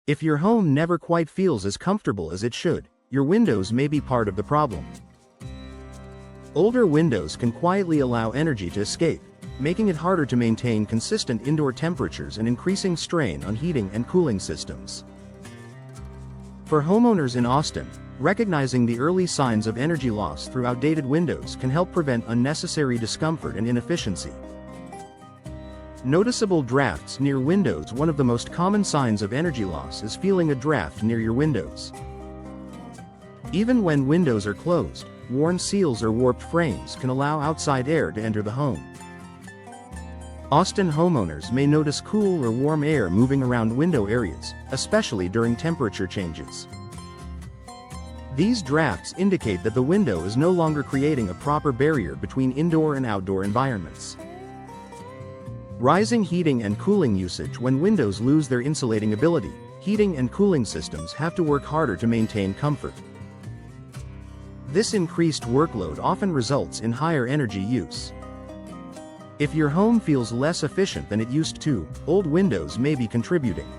If your home never quite feels as comfortable as it should, your windows may be part of the problem. Older windows can quietly allow energy to escape, making it harder to maintain consistent indoor temperatures and increasing strain on heating and cooling systems. For homeowners in Austin, recognizing the early signs of energy loss through outdated windows can help prevent unnecessary discomfort and inefficiency. Noticeable drafts near windows. One of the most common signs of energy loss is feeling a draft near your windows. Even when windows are closed, worn seals or warped frames can allow outside air to enter the home. Austin homeowners may notice cool or warm air moving around window areas, especially during temperature changes. These drafts indicate that the window is no longer creating a proper barrier between indoor and outdoor environments. Rising heating and cooling usage. When windows lose their insulating ability, heating and cooling systems have to work harder to maintain comfort. This increased workload often results in higher energy use. If your home feels less efficient than it used to, old windows may be contributing.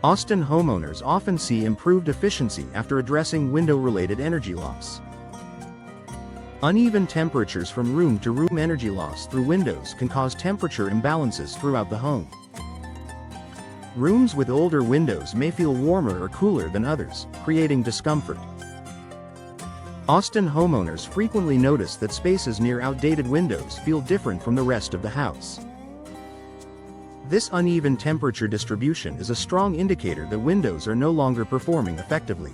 Austin homeowners often see improved efficiency after addressing window-related energy loss. Uneven temperatures from room-to-room. Energy loss through windows can cause temperature imbalances throughout the home. Rooms with older windows may feel warmer or cooler than others, creating discomfort. Austin homeowners frequently notice that spaces near outdated windows feel different from the rest of the house. This uneven temperature distribution is a strong indicator that windows are no longer performing effectively.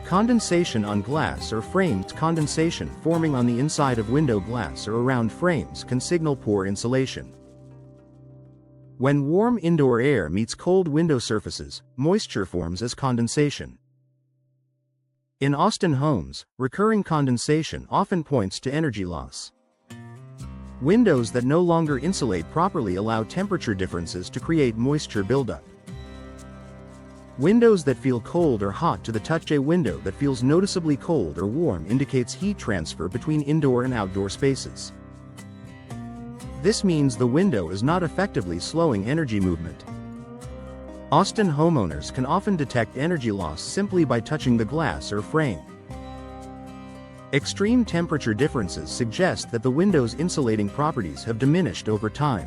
Condensation on glass or frames. Condensation forming on the inside of window glass or around frames can signal poor insulation. When warm indoor air meets cold window surfaces, moisture forms as condensation. In Austin homes, recurring condensation often points to energy loss. Windows that no longer insulate properly allow temperature differences to create moisture buildup. Windows that feel cold or hot to the touch. A window that feels noticeably cold or warm indicates heat transfer between indoor and outdoor spaces. This means the window is not effectively slowing energy movement. Austin homeowners can often detect energy loss simply by touching the glass or frame. Extreme temperature differences suggest that the window's insulating properties have diminished over time.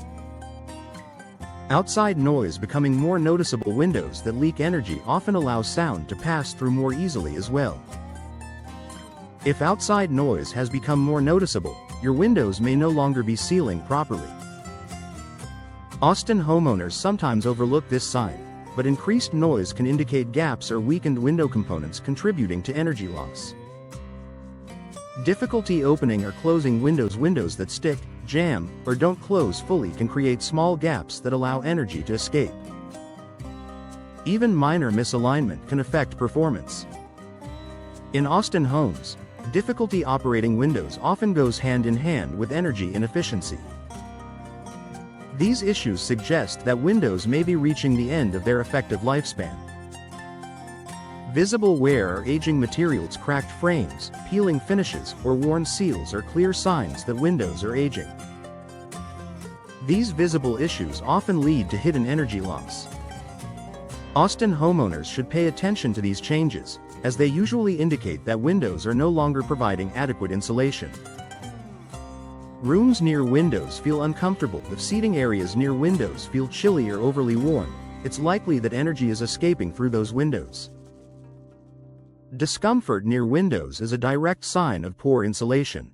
Outside noise becoming more noticeable. Windows that leak energy often allow sound to pass through more easily as well. If outside noise has become more noticeable, your windows may no longer be sealing properly. Austin homeowners sometimes overlook this sign, but increased noise can indicate gaps or weakened window components contributing to energy loss. Difficulty opening or closing windows. Windows that stick, jam, or don't close fully can create small gaps that allow energy to escape. Even minor misalignment can affect performance. In Austin homes, difficulty operating windows often goes hand in hand with energy inefficiency. These issues suggest that windows may be reaching the end of their effective lifespan. Visible wear or aging materials. Cracked frames, peeling finishes, or worn seals are clear signs that windows are aging. These visible issues often lead to hidden energy loss. Austin homeowners should pay attention to these changes, as they usually indicate that windows are no longer providing adequate insulation. Rooms near windows feel uncomfortable. If seating areas near windows feel chilly or overly warm, it's likely that energy is escaping through those windows. Discomfort near windows is a direct sign of poor insulation.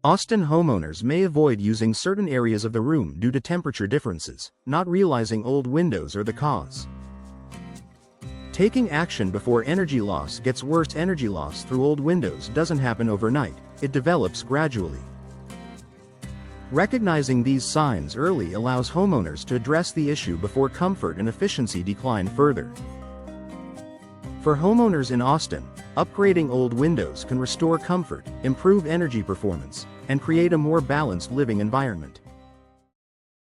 Austin homeowners may avoid using certain areas of the room due to temperature differences, not realizing old windows are the cause. Taking action before energy loss gets worse. Energy loss through old windows doesn't happen overnight, it develops gradually. Recognizing these signs early allows homeowners to address the issue before comfort and efficiency decline further. For homeowners in Austin, upgrading old windows can restore comfort, improve energy performance, and create a more balanced living environment.